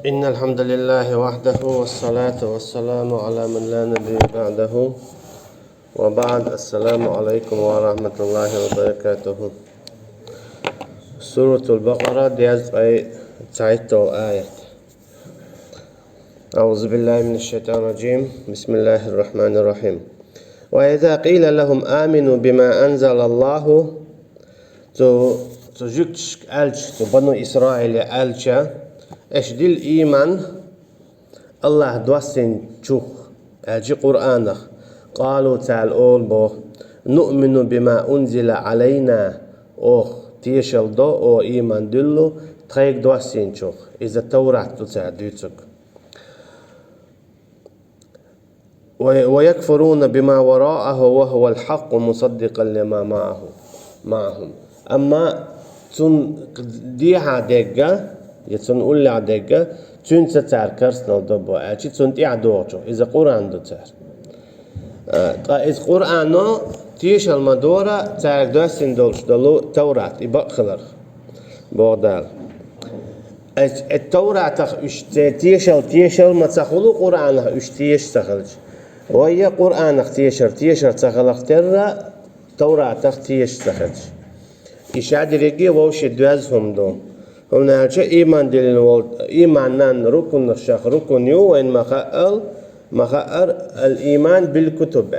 إن الحمد لله وحده والصلاة والسلام على من لا نبي بعده وبعد. السلام عليكم ورحمة الله وبركاته. سورة البقرة ديز أي تعيتو آية. أعوذ بالله من الشيطان الرجيم. بسم الله الرحمن الرحيم. وإذا قيل لهم آمنوا بما أنزل الله تجكش ألش بنو إسرائيل ألش اشدل إيمان الله دوسين شوخ أجي قرآنه قالوا تعال أول بو نؤمن بما أنزل علينا أوخ تيشل دو أو إيمان دلو تخيك دوسين شوخ إذا التوراة تساعدوتك ويكفرون بما وراءه وهو الحق مصدقا لما معهم أما تون ديها دقة يتون أولي عدقة تون ستار كرسنا ودبو أجي تون تيع دوغجو إذا قرآن دو تار إذا قرآن تيش المدورة تار دوسين دولش دلو توراة يبقى خلر بوغدال التوراة تيشل ما تخلو قرآنها تيش تخلج وهي قرآنك تيشر تخلق ترى توراة تيش تخلج إشاد رجي ووش دوازهم دو هم نالشة إيمان دلين والد إيمانان ركن الشخ ركن يو وين مخاءر الإيمان بالكتب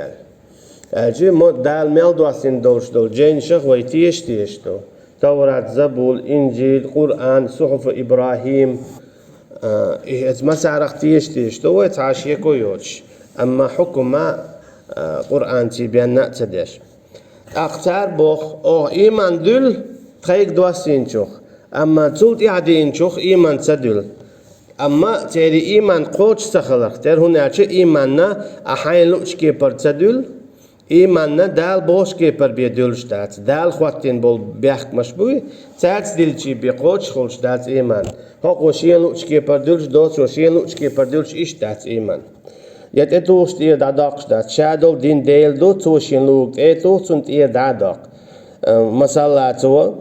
أجي دال ميل دواسين دولش دول جين شخ ويتيش دو توراة زبول إنجيل قرآن صحف إبراهيم مسارق تيش دو ويتعاشيكو يوش أما حكم ما قرآن تبين نأتدش أختار بوخ أو إيمان دل خيك دواسين شوخ أما تولت إعدين شوخ إيمان تدل أما تيري إيمان قوش تخلق تير هنا إيماننا أحين لوش كيبر تدل إيماننا دال بوش كيبر بيدلش دات دال خواتين بول بيحك مشبوي تات دلشي بيقوش خلش دات إيمان هاق وشين لوش كيبر دلش دوت وشين لوش كيبر دلش إيش دات إيمان يت اتوش تير داداقش دات شادل دين ديل دو توشين لوك اتوش تنت اير داداق مسألة تو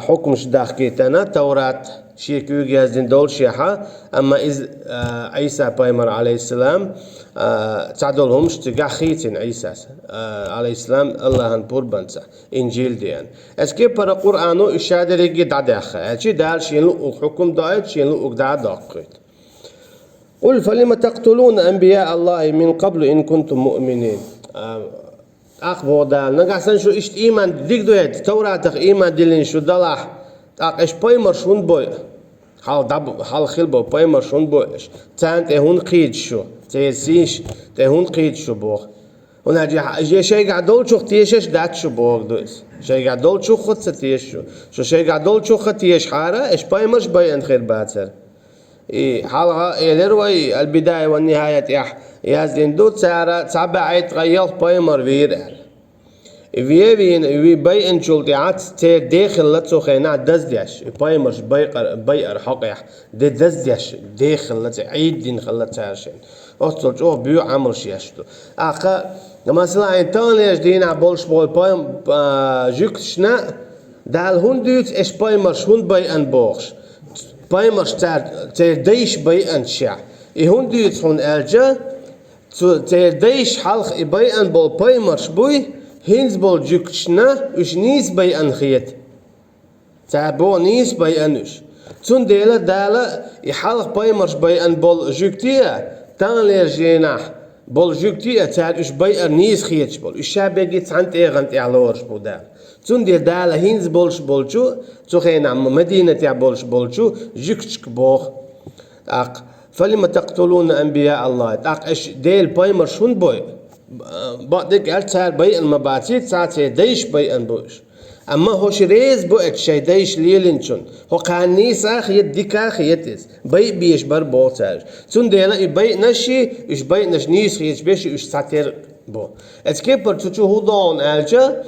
حكم شداخ كيتنا توراة شيكو جازين دول شيحة أما إذ عيسى بايمر عليه السلام تعدلهم شتقع خيتين عيسى عليه السلام الله هنبور بنسا إنجيل ديان اسكي برا قرآنو إشادة ريجي داداخ هالشي دال شين لوك حكم دايت شين لوك داداق قل فلم تقتلون أنبياء الله من قبل إن كنتم مؤمنين أخبر دال نقصن شو إشت إيمان ديك دويت توراة إيمان دلين شو دلاح إيش بايمر شون بوي حال خلبو بايمر شون بويش تانت هون قيد شو تيسيش هون قيد شو بوخ ونجي شيء قاعد دول شو تيشش دات شو بوخ دويس شيء قاعد دول شو خد ستيش شو شيء قاعد دول شو خد تيش حارة إيش بايمرش باين خير باتر حالها يلروي البداية والنهاية يازين دو تسابع عيت غيال بايمر فيرال في بيئن شلطيعات تير داخل لتسو خينا دزديش بايمرش بيئر حقيح دي دزديش داخل لتسو عيدين خلت سارشين أصل جو بيو عمر شيشتو أخا مثلا انتان ليش دينا بولش بول بايم جوكتشنا دال هندوت إش بايمرش هند بيئن بوخش بايمرش تير ديش بيئن شع هون ديت هون ألجا تير ديش حلق بيئن بول بايمرش بوي هينز بول جوكشنا وش نيس بيئن خيت تعبو نيس بيئنوش تون دالا يحلق بايمرش بيئن بول جوكتيا تان لير جيناح بول جوكتيا تعد وش بيئن نيس خيتش بول وش شابيجي تعنت ايغنت اعلورش بو دال تون دالا هينز بولش بولشو تخينا مدينة تاع بولشو جكتشك بوخ فلما تقتلون أنبياء الله إيش ديل بايمر شون بوي بعدك أرتار بي المباتي تاعتي ديش بي أنبوش أما هوش ريز بوك شي ديش ليلنشون هو قانيس يديك يتس بي بيش بر بوتاج تون ديلا بي نشي إيش بي نش نيس خيش بيش إيش ساتير بو اتكيبر تشو هودون ألجا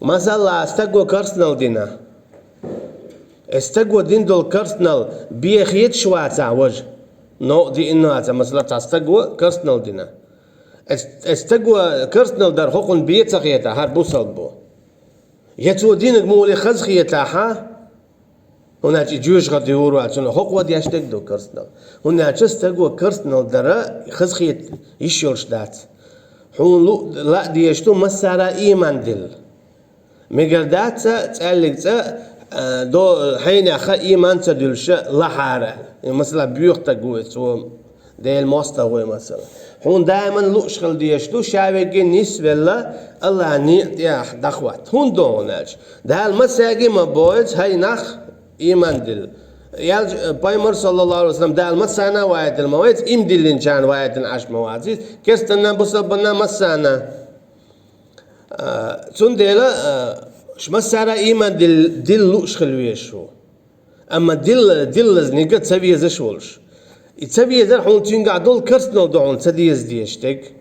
مثلا استقوى كارسنال دينا استقوى دين دول كارسنال بيخيت شواتع وجه نو دي إنه هذا مثلا تستقوى كارسنال دينا استقوى كارسنال در حقن بيت سخيتا هار بوصل بو يتو دينك مولي خز خيتا ها هناك جوش غادي يوروا عشان حق ودي اشتك دو كرسنال هناك استقوا كرسنال درا خزخيت يشيلش دات حون لا ديشتو مسارا ايمان دل مقردات تقلق دو حين اخا ايمان تدلش لحارة مثلا بيوخ تقويت ديل موستوي مثلا هون دائما لوشخل ديشتو شاويجي نسبة الله نيح دخوات هون دوناش ده المساجي ما بويت هاي نخ إيمان دل يال بايمر صلى الله عليه وسلم ده المسانا وايد المواد إم دلين كان وايد عش موازيز كستنا بصبنا مسانا تون ديلا ش مسارا إيمان دل لوشخل ويشو أما دل نيجا تسوي زشولش تسوي زر حون تينقع دول كرسنا دون تديز ديشتك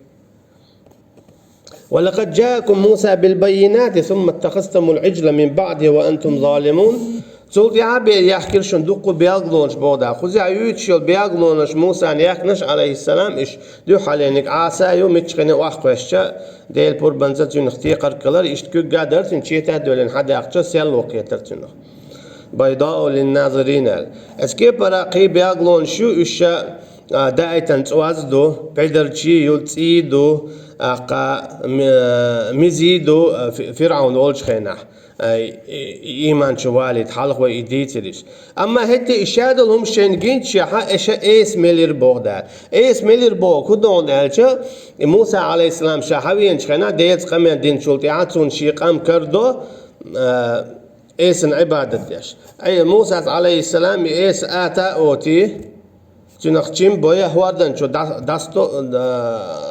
ولقد جاءكم موسى بالبينات ثم اتخذتم العجل من بعده وأنتم ظالمون تقول عبي يحكي شن دقوا بياغلونش بودا خذي عيوتشل بياغلونش موسى يحكنش عليه السلام إيش دو حالينك عسى يوم يتشخني واخوشة ديل بور بنزت ينختي قرقلر يشتكو قادر تنشيتها دولين حدا يحكي سيال وقيتر تنخ بيضاء للناظرين اسكي براقي بياغلون شو إيش دايتن توازدو بيدرشي يلتيدو مزيدو فرعون أولش خينح إيمان شوالد حلق وإيديتريش أما هتي إشادلهم شنجين شيحا إيس ميلر بوغدار إيس ميلر بوغ كدون ألشا موسى عليه السلام شاحوين شخنا ديت قمين دين شلطيعاتون شيقام كردو إيسن عبادة ديش أي موسى عليه السلام إيس آتا أوتي تنخشيم بويا هواردن شو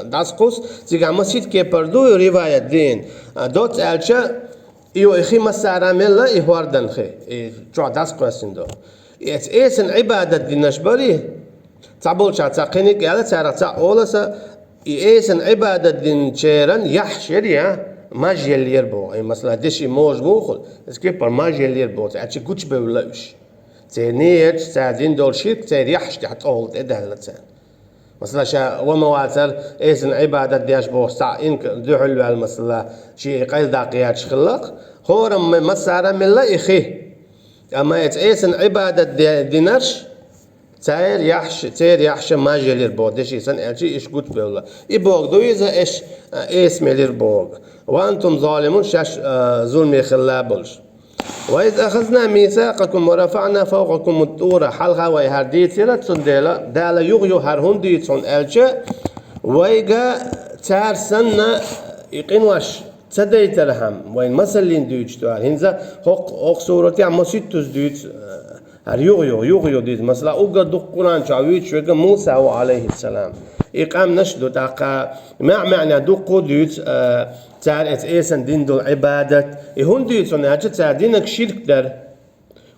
داسقوس تيجا مسجد كي بردو رواية دين دوت ألشا يو إخي مسارا ملا هواردن خي شو داسقوسين دو إيسن عبادة دين نشبري تعبول شا تاقينيك يالا تارا تاقولسا إيسن عبادة دين شيران يحشريا ما جيلير بو أي مثلا دشي موج موخل اسكي بر ما جيلير بو تاعتي كوتش بولاوش تنيت سادين دول شرك تريحش تحت أول تدهل لتسان مثلا شا ومواتر إيسن عبادة دياش بو ساعة إنك دحلو على مثلا شيء قيل داقيات شخلق هورم مسارة من لا إخي أما إيسن عبادة دينرش تير يحش ما جلير بو دشي سن ألشي إيش قلت بولا إبوغ دويزا إيش إيس ملير بوغ وأنتم ظالمون شاش ظلمي خلابلش وإذ أخذنا ميثاقكم ورفعنا فوقكم الطور حلقة ويهرديتيرا تنديلا دالا يغيو هرهندي تون ألشا ويغا تار سنة يقينواش تديت لهم وين مسلين دويتش توار هنزا هوق صورتي عم ستوز دويتش هر يغيو ديت مثلا أوغا دقوران شاويتش ويغا موسى عليه السلام إقام نشدو تاقا معنى دقو دويتش تار إيسن دين دول عبادة هون دويتش ونهاجة تار دينك شرك در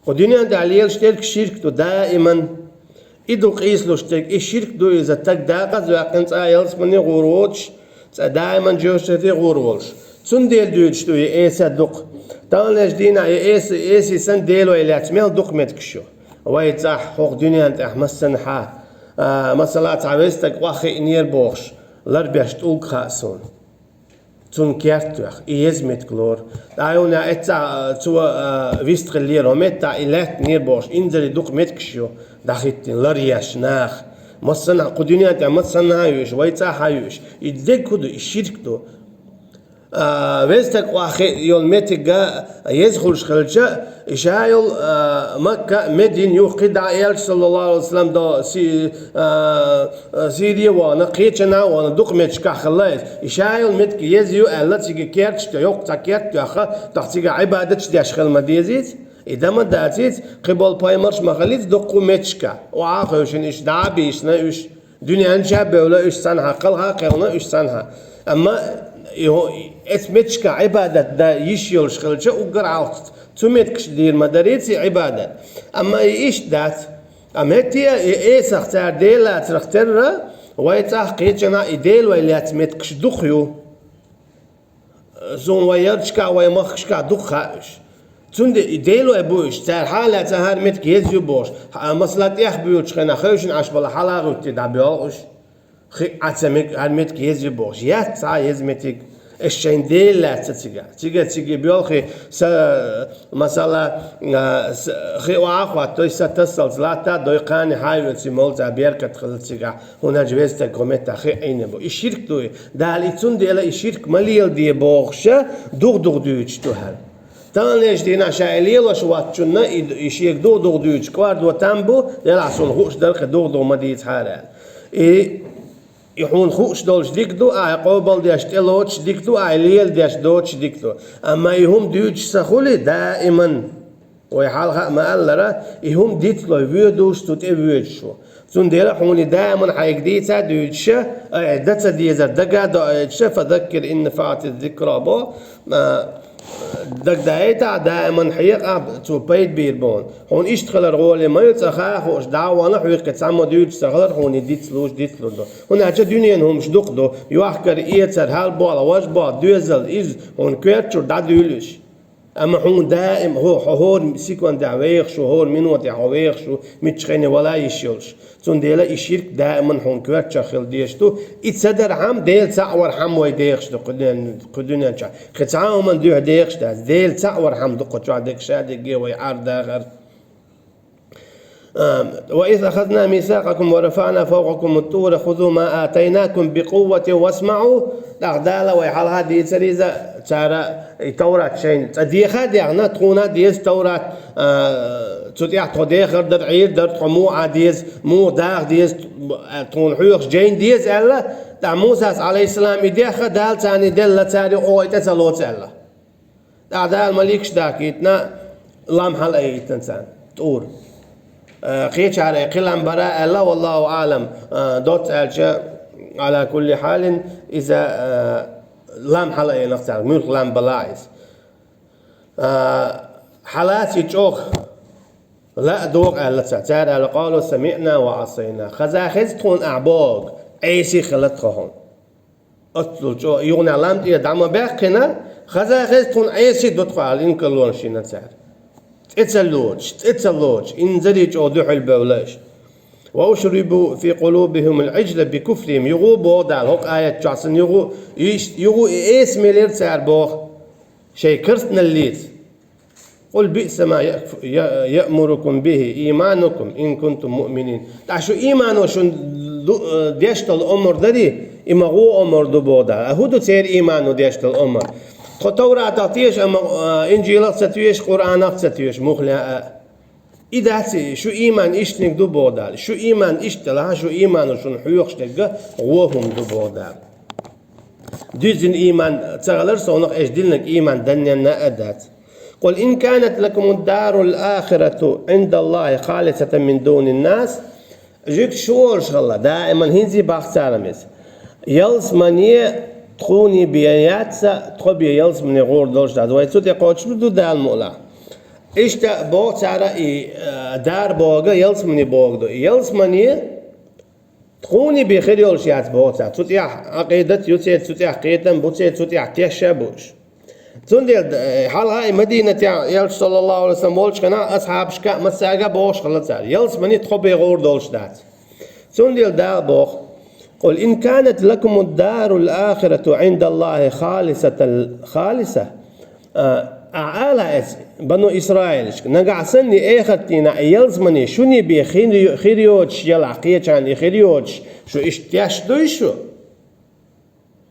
ودنيا دعليل شترك شرك تو دائما إدو قيس لو شترك الشرك دو إذا تك داقز وقنت آيالس مني غوروتش دائما جوشتي غورولش تون ديل دويتش تو إيسا دق تانلش دينا إيسي سن ديلو إلاتميل دق متكشو ويتاح حق دنيا انتاح مسنحا مثلا تعويستك واخي نير بوخش لربيش تقول خاسون تون كيرتوخ إيزمت كلور دايونا إتا تو ويستغليرو متا إلات نير بوخش إنزل دق متكشو داخيتين لرياش ناخ مصنع قدنيا انتاح مصنع يوش ويتاح يوش يدك كدو الشرك دو ويستك واخي يول متجا يزخل شخلجا إشايل مكة مدين يوقد عيال صلى الله عليه وسلم دا سيريا وانا قيتنا وانا دق متشكا خلاص إشايل متك يزيو ألا تيجي كيرتش تيوق تكيرت ياخا تحتيجي عبادتش ديش خل ما ديزيت إذا ما داتيت قبل بايمرش مخليت دقو متشكا وعاقوشن إيش دعبي إيش نايش دنيا انشابه ولا إيش سنها قلها قلنا إيش سنها أما اسمتشكا عبادة دا يشيل شخلشة وقرعوت تمتكش دير مداريتي عبادة أما إيش دات أما هتيا إيس اختار ديلا ترختر ويتحقيت جنا إديل ويلات متكش دخيو زون ويرشكا ويمخشكا دخاش تون إديل ويبوش تار حالة تهار متك يزيو بوش مثلا يخبيوش خنا خوشن عش بلا حلاغو تدعبيوش خي عتمك هرمتك يزيو بوش يات سا يزمتك الشين ديل لا تيجي بيولخي مثلا خي واخوات توي ستصل لا تا دويقاني هاي تسمول زابيرك تخلصيغا هنا جويست كوميتا خي اينبو الشرك دوي داليتون ديلا الشرك مليل دي بوخشه دوغ دويتش تو هل تانيش دينا شايليلا شواتشنا يشيك دوغ دويتش كوارد وتامبو يلعسون خوش دلخ دوغ مديت حالال يحون خوش دولش ديكدو قوبل ديش تلوتش ديكدو ليل ديش دوتش ديكدو اما يهم دوتش سخولي دائما ويحالها ما قال يهم ديتلو يودوش توت يودشو تون ديلا حوني دائما حيقديتا دوتش دتا ديزا دقا دوتش فذكر ان فات الذكرى بو دك دايتا دائما حيق تو بيت بيربون هون اشتغل رولي ما يتسخا خوش دعوانا حيق تسمى دوتش سخلر هون ديتلوش ديتلو هون هاتش دنيا هم شدقدو يوحكر ايتر هالبالا واجبا دوزل از هون كويرتشور دا دولش اما هون دائم هو سيكون دعويخ شو هو منو دعويخ شو متشخيني ولا يشيلش تون ديلا الشرك دائما هون كويرتشا خل ديشتو يتصدر عم ديل تعور حم ويديخش دو قدنا نشا ختصاو من دو ديخش ديل تعور حم دو قطع ديك شادي جي ويعرض غير وإذ أخذنا ميثاقكم ورفعنا فوقكم الطور خذوا ما آتيناكم بقوة واسمعوا دغدالا ويحال هذه تريزا تارا تورات شين تديخا ديغنا تخونا ديز تورات تديع تديخر در عير در تمو عديز مو داغ ديز تون حيوخ جين ديز ألا دا موسى عليه السلام يديخا دال تاني دل تاري أو يتسلوت ألا دال مليكش داكيتنا لام حل أيتنسان تور قيتش على قلم براء الله والله أعلم دوت ألشا على كل حال إذا لام حلقة نختار ملك لام بلاعز حالات يتشوخ لا دوق ألا تعتار قالوا سمعنا وعصينا خزتون أعباق أيسي خلتهم أطلو جو يغنى لام دي دعما باقنا خزتون أيسي دوتقوا على إنكالون شينا تعر اتسلوج انزلج أودوح البولاش وأشربوا في قلوبهم العجل بكفرهم يغوبوا دال هوك آية جعسن يغو اسم الارتسار بوخ شيء كرسنا الليت قل بئس ما يأمركم به إيمانكم إن كنتم مؤمنين تعشو إيمانو شن ديشت الأمر داري إما غو أمر دو بودا أهودو تير إيمانو ديشت الأمر خطورة تعطيش أما إنجيل ستويش قرآن ستويش مخلع إذا شو إيمان إشتنك دو بودال شو إيمان إشتلا شو إيمان وشون حيوخشتك غوهم دو بودال دوزن إيمان تغلر صونق إشدلنك إيمان دنيا أدات قل إن كانت لكم الدار الآخرة عند الله خالصة من دون الناس جيك شورش الله دائما هنزي باختار مس يلس منيه تخوني بياتسا تخبي يلس من غور دولش داد ويتسوت يقوتش دو دال مولا إشتا بوغ تارا دار بوغا يلس مني بوغ دو يلس مني تخوني بخير يولش يات بوغ تارا تسوتيح عقيدة يوتيت تسوتيح عقيدة بوتيت تسوتيح تيشا بوش تندل حال هاي مدينة يلس صلى الله عليه وسلم بولش كنا أصحاب شكا مساقا بوش خلصار يلس مني تخبي غور دولش داد تندل دار بوغ قل إن كانت لكم الدار الآخرة عند الله خالصة أعلى بنو إسرائيل نقع سني آخرتنا يلزمني شوني بخيريوتش يلع قيتشان خيريوتش شو اشتياش دويشو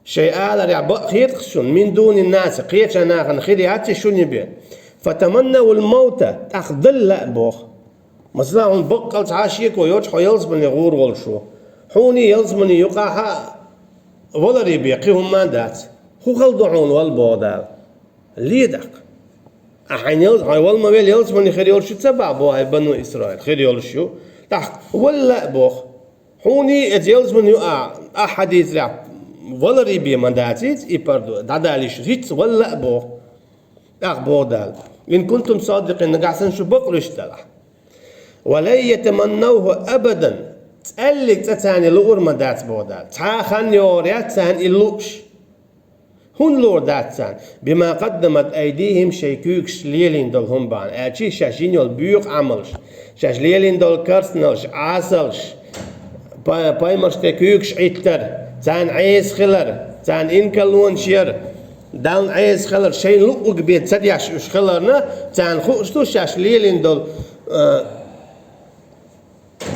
شيء آلر يعبق خيرخشون من دون الناس قيتشان آخر خيرياتي شوني بيه فتمنوا الموت تأخذل لأبوخ مثلا هم بقل تعاشيك ويوتش حو يلزمني غور والشو حوني يلزمني يقاها ولا ريبيقيهم ما دات هو خلدعون والبودال ليدق أحين والما بيل يلزمني خير يولشو تبع بوهاي بنو إسرائيل خير يولشو تحت ولا بوخ حوني يلزمني يقع أحاديث لعب ولا ريبي ما داتيت يبردو داداليش هيت ولا بوخ بودال إن كنتم صادقين نقعسن شو بقرش تلح ولا يتمنوه أبدا تقلق تتاني لور ما دات بودال تاخن يوريات تان اللوش هون لور دات تان بما قدمت أيديهم شيكوكش ليلين دول هم بان أشي شاشين يول بيوق عملش شاش ليلين دول كرسنلش عاسلش بايمرش تكوكش عيتر تان عيس خلر تان إنكالون شير دان عايز خلر شيء لقق بيت سدياش إيش خلرنا تان خوشتو شاش ليلين دول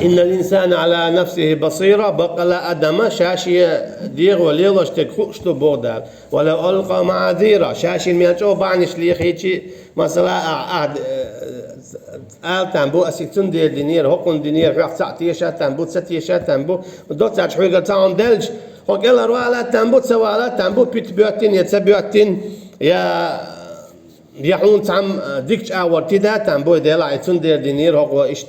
إن الإنسان على نفسه بصيرة بقى لا أدم شاشي ديغ وليلش تكخوشتو بودال ولو ألقى معاذيرة شاشي المياتشو بعنش ليخيتشي مثلا تنبو أسيتون دي دينير هقون دينير في ساعتيشة تنبو تساتيشة تنبو دوت ساعت حويقة تاون دلج هقلا روالا تنبو تسوالا تنبو بيت بيوتين يتسبيوتين يا يحون تعم ديكش أول تدا تنبو ديلا عيتون دي دينير هقو إيش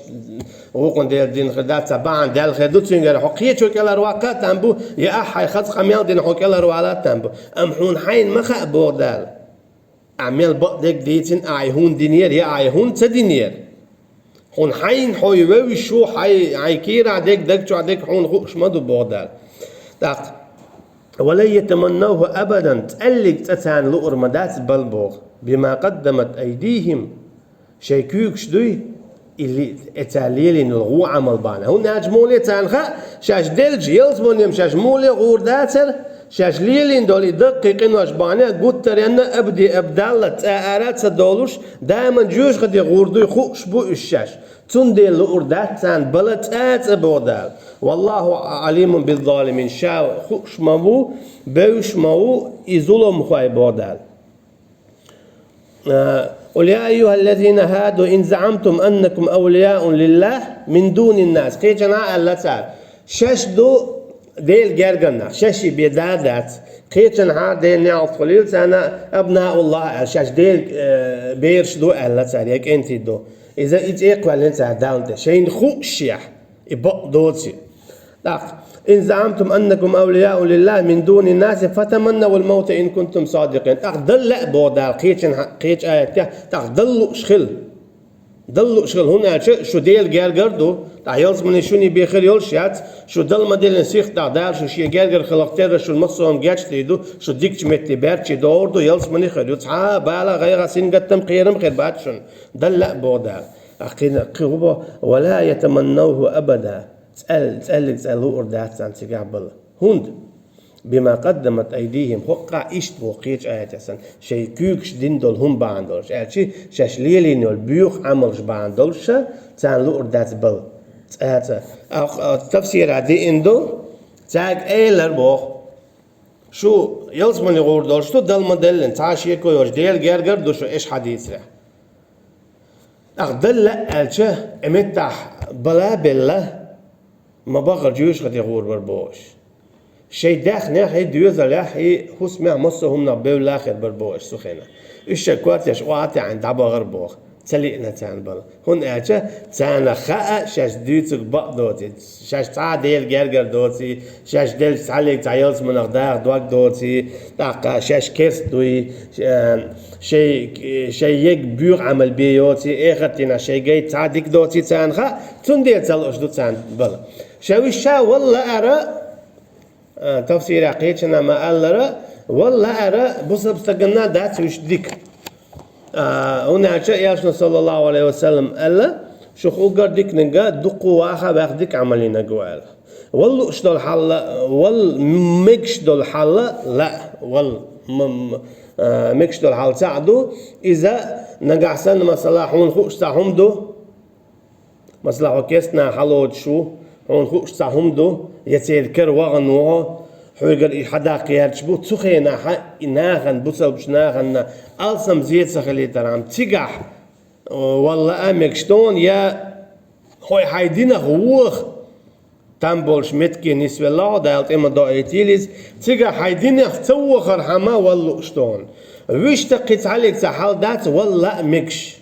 وقن ديال دين خدات سبعان ديال خدو تسنجر حقية شو كلا رواقة تنبو يا أحي خد خميال دين حكلا روالات تنبو أمحون حين مخا بودال أعمل بقدك ديتين أعيهون دينير يا أعيهون تدينير هون حين حيوي شو حي كير عدك دك شو عدك هون خوش مدو بودال داق ولا يتمنوه أبدا تقلق تتان لؤر مدات بلبوغ بما قدمت أيديهم شيكوكش دوي اللي اتاليلي نلغو عمل بانا هون ناجمولي تانخا شاش دلج يلزمون شاش مولي غور داتر شاش ليلين دولي دقيقين واش بانا قلت ترينا ابدي ابدالة تآرات سدولوش دائما جوش غدي غوردو يخوش بو الشاش تندي لأردات تان بلت آت بودال والله عليم بالظالمين شاو خوش مامو بوش مامو يظلم خواي بودال قل يا أيها الذين هادوا إن زعمتم أنكم أولياء لله من دون الناس كي جنا الله تعالى شش دو ديل جرجنا شش بيدادات كي جنا ديل نعط قليل سنة أبناء الله شش ديل بيرش دو الله تعالى يك أنت دو إذا إتقبل أنت دالته شين خوشيح يبق دوتي إن زعمتم أنكم أولياء لله من دون الناس فتمنوا الموت إن كنتم صادقين أخذل لا بودال قيتش آيات تخذلوا شخل ضلوا شغل هنا شو ديل قال قردو تعيلز من شوني بيخير يلشات شو دل ما ديل نسيخ تعدال شو شي قال قر خلقتير شو المصهم جاتش تيدو شو ديكش متي بيرتشي دوردو يلز من يخير يتعا بالا غير سين قتم قيرم خير باتشن دل لا بودال أخينا قوبة ولا يتمنوه أبدا تسألوا أردات عن تقابل هند بما قدمت أيديهم حقا إشت بوقيتش آيات سن شيء كيكش دين دول هم باندولش أشي شاش ليلين يول بيوخ عملش باندولش تسألوا أردات بل تفسير عدي إندو تاق أيلر بوخ شو يلزمني غوردولش تو دل مدلن تعاشي كويوش ديل غير دو شو إيش حديث له أخدل لا ألشه أمتح بلا بالله ما بغر جيوش غدي غور بربوش شيء داخل ناحي ديوزا لاحي حسمع مصهم نبيو لاخر بربوش سخينة إيش كوات يش وعطي عند عبا غربوخ تليقنا تان بلا هون أجا تان خاء شاش ديوتك بق دوتي شاش تعديل جرجر دوتي شاش ديل تعليق تعيلز من أغداق دوك دوتي تاقا شاش كيرس دوي شيء يك بيوغ عمل بيوتي إخرتنا شيء جاي تعديك دوتي تان خاء تنديل تلوش دو تان بلا شاويشا والله أرى تفسير عقيدنا ما قال والله أرى بص بستقلنا دات وش ديك هنا شيء ياسنا صلى الله عليه وسلم قال شو خوجر ديك نجا دقوا واخا باخدك عملينا جوال والله إيش دول حلا وال مكش دول حلا لا وال مكش دول حلا ساعدو إذا نجا سن مثلا هون خوش تاهم دو مثلا كيسنا حلود شو هون خوش تاهم دو يتذكر وغنوه حوجر حدا قيارش بو تسخينا ناخن بوصل بش ناخن ألسم زيت سخلي ترام تيجح والله أمكشتون يا هوي حيدينا غوخ تامبولش متكي نسوي الله دالت إما دايتيليز تيجح حيدينا توخر حما والله شتون ويش تقيت عليك تحال دات والله مكش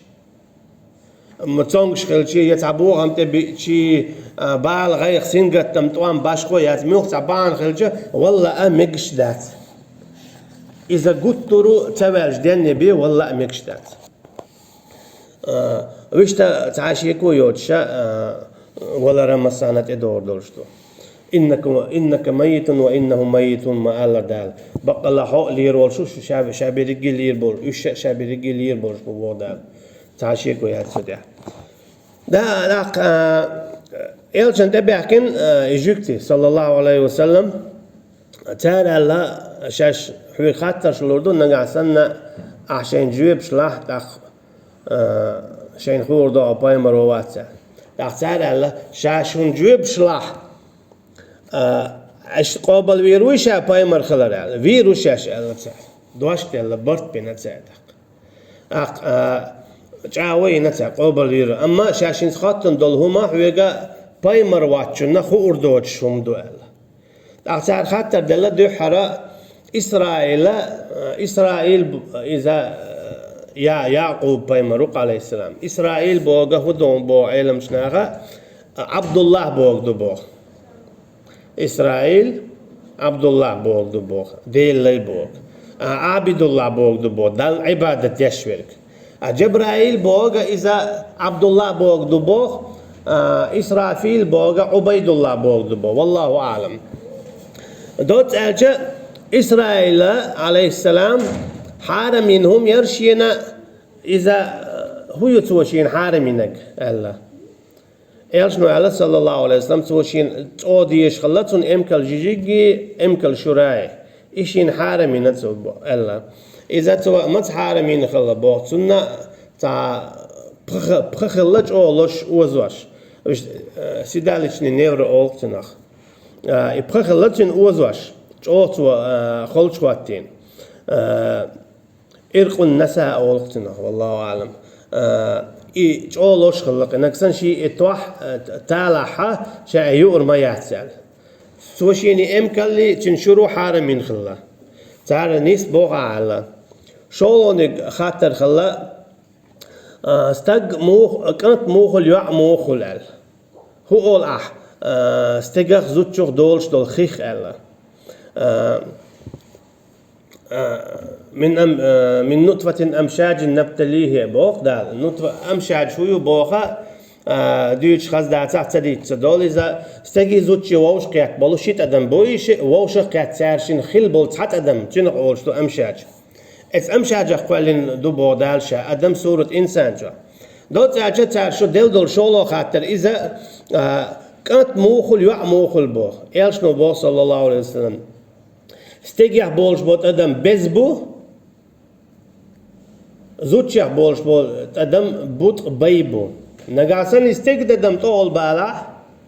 متونغش خلشي يتعبوه هم تبي شي بال غير سنجت تمتوان باشكو يتموخ تعبان خلشي والله أمكش دات إذا قلت ترو تواج دين بي والله أمكش دات ويش تعاشيكو يوتشا ولا رمسانة إدور دولشتو إنك ميت وإنهم ميتون ما الله دال بقى الله حق لير والشو شاب رجل لير بول إيش شاب رجل لير بول شو دال تعاشيكو يهتسدع ده لاق إلشان تبعكن إجيكتي صلى الله عليه وسلم تارى الله شاش حوي خاطر شلوردو نقاسنا عشان جوب شلاح تخ شين خورdo بايمر واتسا تختار الله شاشون جوب شلاح اش قابل ويروشا بايمر خلال الله ويروشاش الله تسا دواشت الله برت بينا تسا جاوي نتا قابل ويرو اما شاشين خاطن دول هما حويقا بايمر واتشونا خوردوش شوم دو الله تختار خاطر دل دو حرا إسرائيل إذا يعقوب بايمروق عليه السلام إسرائيل بوغا هدوم بو علم شناغا عبد الله بوغ دو بوغ إسرائيل عبد الله بوغ دو بوغ ديل لي بوغ عبد الله بوغ دو بوغ دال عبادة يشورك جبرائيل بوغ إذا عبد الله بوغ دو بوغ إسرافيل بوغ عبيد الله بوغ دو بوغ والله أعلم دوت أجا إسرائيل عليه السلام حارمينهم يرشينا إذا هو يتوشين حارمينك الله إيشنو على صلى الله عليه وسلم توشين توديش خلتون إمكال جيجي إمكال شراي إيشين حارمين الله إذا تو ما تحارمين خلا بوتنا تا بخلج أولش وزواش سيدالش نير أولتناخ بخلجن وزواش أوتو خلش واتين إرق النساء أولتنا والله أعلم أولش خلق نكسن شيء إتوح تالحة شيء ما يحصل سوشيني إمكالي تنشرو حارم من خلا تعال نيس بوغا على شولونك خاطر خلا استق موخ كانت موخل يع موخل ال هو أول استقخ زوتشوخ دولش دول خيخ ال من نطفة أمشاج نبتليه بوق دال نطفة أمشاج شويو بوخا ديوش خاز داتا تديت تدول إذا استجي زوجي ووش قيات بلوشيت أدم بويش ووش قيات سارشين خيل بولت حت أدم تنق أولش دو أمشاج إذ أمشاج أقوالين دو بودالشا أدم صورة إنسان جا دوت أجا تارشو دول شولو خاطر إذا كانت موخل يوع موخل بوخ إيش نو بوخ صلى الله عليه وسلم استجي بولش بوت أدم بزبو زوجي بولش بوت أدم بوت بيبو نقاسن استجد دم طول بالا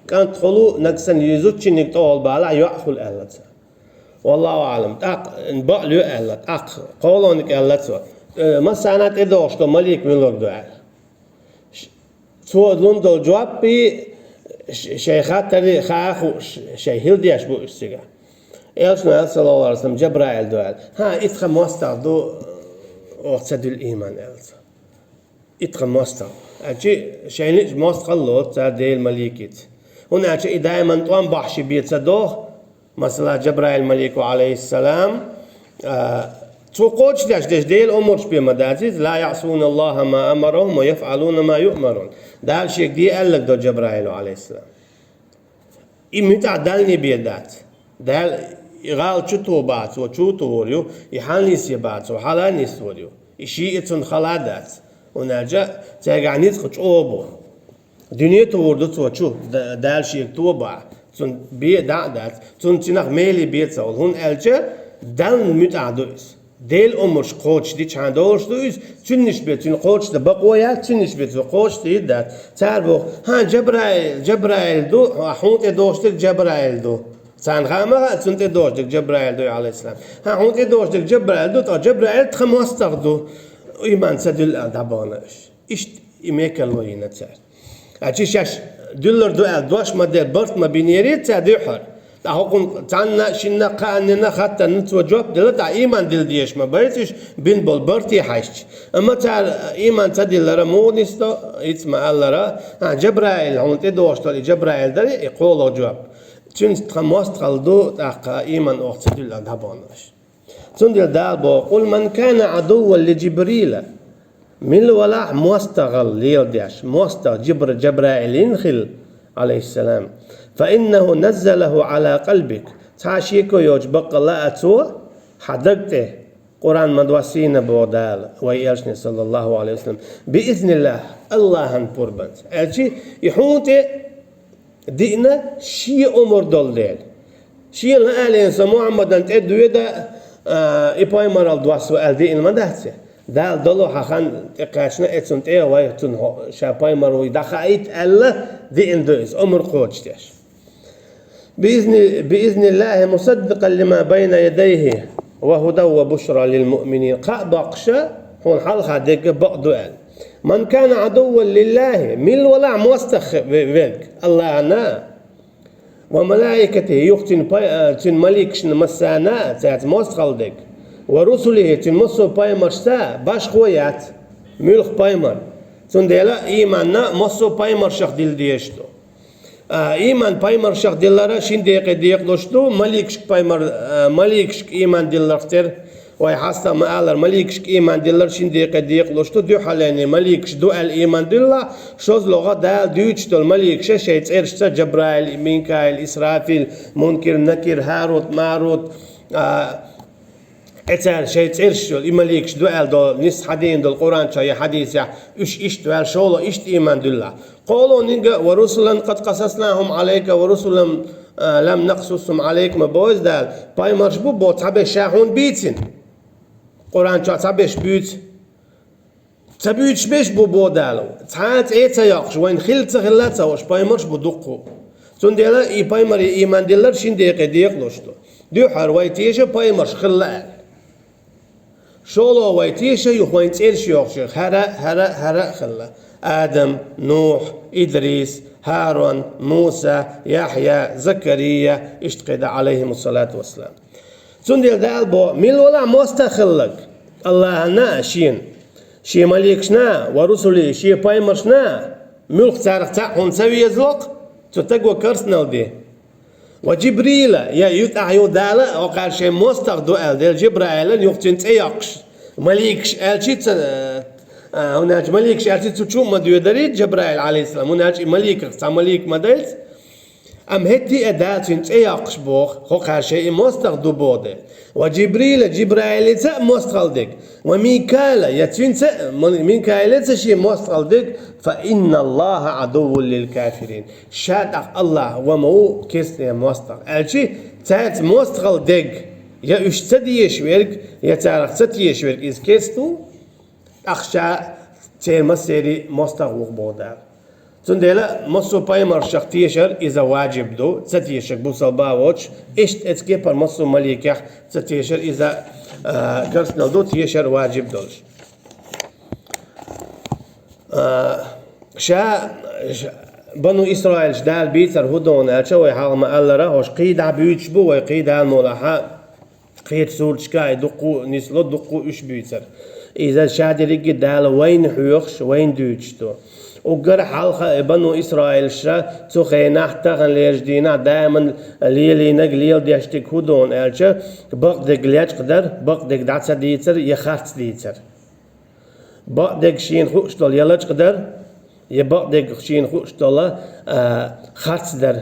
كانت خلو نقسن يزوجي نك طول بالا يأخذ أهلت والله أعلم نبقى له أهلت قولونك أهلت ما سنة إدوش ملك من لك دعاء سوى دون دول جواب بي شيخات تري خاخو شيء هلديش بو استجا إيش نقول صلى الله عليه وسلم جبرائيل دعاء ها إتخ مستعدو وقصد الإيمان أهلت إتخ مستعد أجي شيء مستقلّوت تادي الملكيت هنا أجي دائما طوام بحشي بيت صدوه مثلا جبرائيل الملك عليه السلام توقوش داش ديل أمورش بمدازيز لا يعصون الله ما أمرهم ويفعلون ما يؤمرون دال شيء دي قال لك دو جبرائيل عليه السلام إمتى دالني بيدات دال يغال شو بات وشو توريو يحانيس يبات وحالانيس توريو إشي إتن خلادات ونرجع تاجعنيت خش أوبو دنيا توردو توشو دال شيء توبع تون بي دعدات تون تناخ ميلي بيتسا هون ألجا دال متعدوس ديل أمرش قوش دي چندورش دوس تنش بيت تن قوش ده بقويا تنش بيت قوش دي دات تعرفوا ها جبرائيل دو حونت دوشتك جبرائيل دو سان خامة تنت دوشتك جبرائيل دو عليه السلام ها حونت دوشتك جبرائيل دو تا جبرائيل تخمستق دو إيمان سدل دبانش إيش إميكال وينة سر أشيش دولار دوش ما دير برت ما بينيريت سديحر تاهقون تانا شنا قاننا حتى نتوجب دل تا إيمان دل ديش ما بريتش بين بول برتي حش أما تار إيمان تدل لرا مونيستو إتما لرا جبرائيل هون تدوش تالي جبرائيل دري يقولوا جواب تون تخمست خلدو تا إيمان أخت دل دبانش تندل دال بو قل من كان عدوا لجبريل من الولاء مستغل ليوديش جبرائيل ينخل عليه السلام فإنه نزله على قلبك تاشيكو يوجبق لا أتو حدقته قرآن مدوسين بودال ويرشني صلى الله عليه وسلم بإذن الله هنبوربنت أجي يحوتي دينا شيء أمر دول ديل شيء الآلين محمد أنت أدو يدا إبايمر الدواسو ألدي إن مدهته دال دلو حخان إقاشنا إتسنت إيه ويتون شابايمر ويدخايت ألا دي إن دوز أمر قوتش بإذن الله مصدقا لما بين يديه وهدى وبشرى للمؤمنين قبقشة هون حلقة ديك بقدوال من كان عدوا لله مل ولا موستخ فيك الله أنا وملائكته يختن مليكش مسانا تاعت موستخل ديك ورسله تنمسو بايمر سا باش خويات ملخ بايمر تندلا إيماننا مصو بايمر شخ ديل ديشتو إيمان بايمر شخ ديلارا شين ديق ديشتو مليكش بايمر مليكش إيمان ديلارتر وای حاستا مالر مليكش إيمان ديلار شين ديق لوشتو دو حالاني مليكش دو الإيمان ديلا شوز لغة دال دويتشتو المليكش شيت إرشتا جبرائيل ميكائيل إسرافيل منكر نكر هاروت ماروت اتر شيت إرشتو المليكش دو دو نس حدين دو القرآن شاي حديث يا إش دو شولو إشت إيمان ديلا قولوا نيجا ورسلا قد قصصناهم عليك ورسلا لم نقصصهم عليك ما بوز دال باي مرشبو بو تابي شاهون بيتين قرآن شو تابيش بيت تبيتش بيش بو دالو تعات ايتا يقش وين خلت خلاتها وش باي مرشبو دقو تون ديلا اي باي مري ايمان ديلر شين ديق لوشتو ديو حر ويتيشا باي مرش خلال شولو ويتيشا يخوين تيرش يقش هرا خلا آدم نوح إدريس هارون موسى يحيى زكريا اشتقد عليهم الصلاة والسلام سندل دال بو ميل ولا مستخلق الله نا شي مليكشنا ورسولي شي بايمرشنا ملك تارخ تاعهم سوي يزلق تتقوى كرسنال دي وجبريل يا يتعيو دالا وقال شي مستخدو ديل جبرائيل يقتن تيقش مليكش الشيت هناك مليك شارتي تشوف ما ديودريت جبرائيل عليه السلام هناك مليك تاع مليك مدلت ام هتي ادات انت يقش بوخ خو هر شيء مستخدو بوده وجبريل جبرائيل تا مستخدك وميكائيل يتنت ميكائيل شيء مستخدك فان الله عدو للكافرين شاد الله ومو كسن مستخ الشي تاعت مستخدك يا اشتدي يشويرك يا تعرف تتي يشويرك از كستو أخشى تير سيري مستغوق بودار تندلا مصو بايمر شخ تيشر إذا واجب دو تتيشر بوصل باوتش إشت إتكيبر مصو مليكح تتيشر إذا كرسنال دو تيشر واجب دوش شا بنو إسرائيل شدال بيتر هدون ألشا ويحاول ما ألا راهوش قيد عبيتش بو ويقيد المولاحا قيد سورتشكاي دقو نسلو دقو إش بيتر إذا شادري قدال وين حيوخش وين دوتشتو وقر حلقة بنو إسرائيل شا تخي نحتاقن ليجدينا دائما ليلي نقليل ديشتك هدون ألشا بقدق ليج قدر بقدق دعسا ديتر يخارت ديتر بقدق شين خوشتول يلج قدر يبقدق شين خوشتول خارت در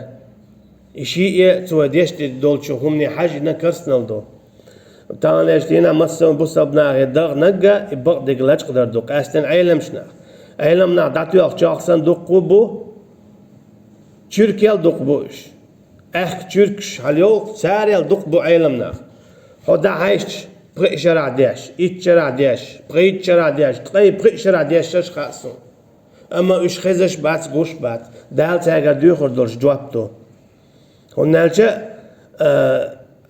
إشيء تو ديشت دولشو همني حاج نكرسنال دو تان ليشتينا مسون بوسبنا غدغ نجا يبقدق لج قدر دوق أستن عيلمشنا عيلمنا دعتو يخشاقسن دوق بو تركيا دوق بوش تركش هاليوق ساريال دوق بو عيلمنا هدا عايش بقي شرع ديش شرع ديش بقي شرع ديش بقي شرع ديش شش خاصو اما اش خزش بات گوش بات دال تاگر دوخور دولش جوابتو هنالجا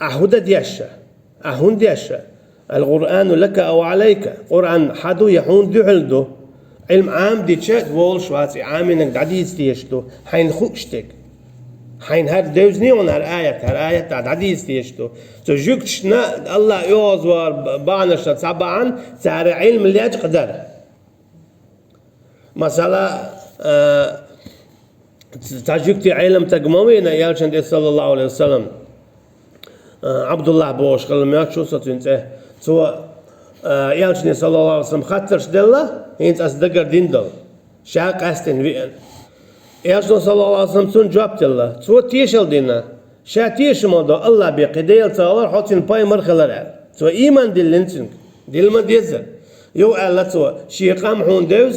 اهودا ديش اهون ديش القرآن لك او عليك قرآن حدو يحون دعلدو علم عام دي تشات وولش واتي عامينك دعديز ديشتو حين خوشتك حين هر دوزني هر آية دعديز ديشتو تو جوكتشنا الله يوزور بانش طبعا تار علم اللي قدر مثلا تجوكتي علم تقمومين يالشن صلى الله عليه وسلم عبد الله بوش قال ما شو ستنته تو يالشن صلى الله عليه وسلم خاطرش دله هينت أصدقر ديندل شاق أستن وين يالشن صلى الله عليه وسلم سون جواب دله تو تيشل دينا شا تيش موضوع الله بقديل تاور حطين باي مرخلر تو إيمان دلنتن دل ما ديزر يو الله تو شي قام هون دوز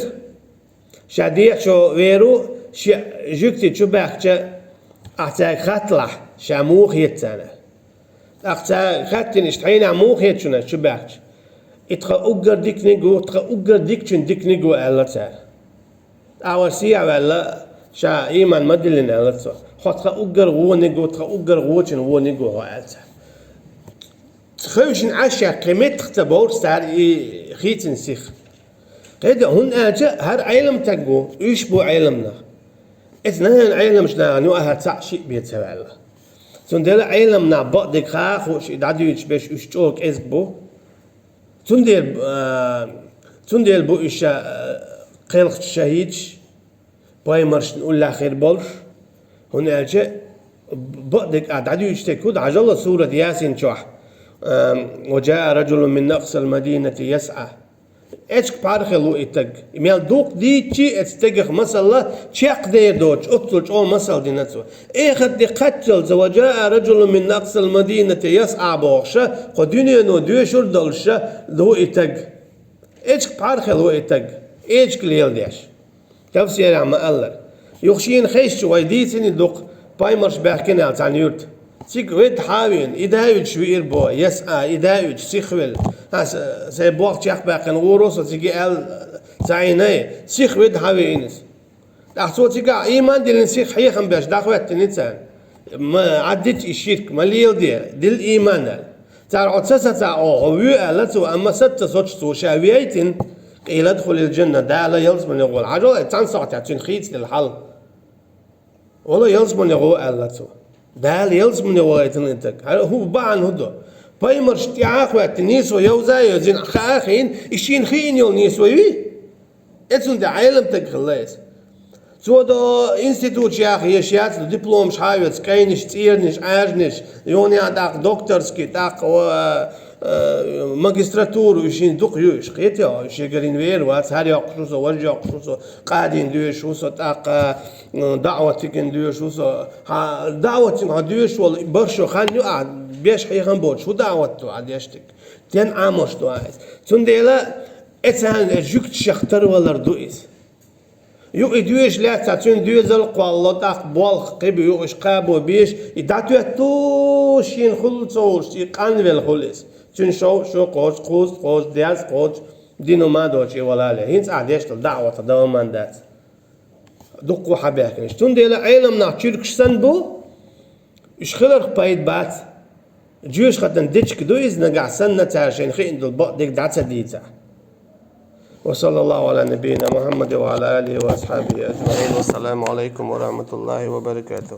شاديح شو ويرو شي جوكتي شو بحكي أحتاج خطلح شاموخ يتسانه أختار خاتين إشتحين عموخ هيتشنا شو بحش إتخا أجر ديك نيجو إتخا أجر ديكشن ديك نيجو ألا تار أواسيع ولا شا إيمان مدلين ألا تار خاتخا أجر هو نيجو إتخا أجر هوشن هو نيجو هو ألا تار تخوشن عشا قيمت اختبار ستار خيتن سيخ هذا هون أجا هر علم تجو إيش بو علمنا إثنين علم شنا نوعها تسع شيء بيتسوى الله تندل علمنا بعض خاخ وش دعيش بيش إشتوك إزبو تندل بو إيش قلق شهيد باي مرش نقول له خير بولش هون أجا بعض دعيش تكود عجل سورة ياسين شوح وجاء رجل من أقصى المدينة يسعى إيش بارخلو إتج إميال دوق دي تي استجخ مسألة تشق دير دوج أطلج أو مسألة دي نتسو إخد دي قتل وجاء رجل من أقصى المدينة يسعى بوخشة قدوني نو دوشور دلشة دو إتج إيش بارخلو إتج إيش كليل ديش تفسير عم ألر يخشين خيش ويديتني دوق بايمرش بحكينا على تعنيوت سيك ويد حاوين إدايج شوير بو يسعى إدايج سيخويل هاس سيبوق تشيخ باقين غوروس وتيجي ال تعيني سيخ ويد حاوينس داخسو تيجا إيمان دل سيخ حيخم باش داخوات تنيتان ما عدت الشرك ما ليل دل إيمان تاع عتسة تاع أوه لتو أما ست صوت شاويتين إلى دخل الجنة ده لا يلزم يقول عجل تنصح تعطين خيط للحل ولا يلزم يقول لتو ده يلزم يقول انتك هو بعن هدو بايمر اشتياق وقت نيسو يوزا يزين خاخين اشين خين يو نيسو يوي اتسون ده علم تقليس سو دو انستيتوت يا اخي يشيات دبلوم شايوت كاينش تيرنش اجنش يوني داك دكتورسكي داك ماجستراتور وشين دوق يوش قيتيا شيغرين وير وات هاري اقصوصو ورجا اقصوصو قاعدين دوش وسو داك دعوه تكن دوش وسو دعوه دوش ولا برشو خانيو بيش حيخان بود شو دعوته عاد يشتك تن عامش دو عايز تنديلا اتسان جوكت شختر ولا ردويس يو ادويش لا تاتون دوزل قوالله تاق بول قبي يو اش قابو بيش يداتو توشين خلصوش يقانول خلص تون شو قوس دياز قوس دينو ما دوشي ولا له هينس عاديش دعوه دومان دات دقو حباكنش تنديلا علمنا تشيركشسن بو اش خلق بايد بات جوش خدن ديتشك دويز نقع سنة تعشين خين دول بقدك دعسة ديتا وصلى الله على نبينا محمد وعلى آله وأصحابه أجمعين والسلام عليكم ورحمة الله وبركاته.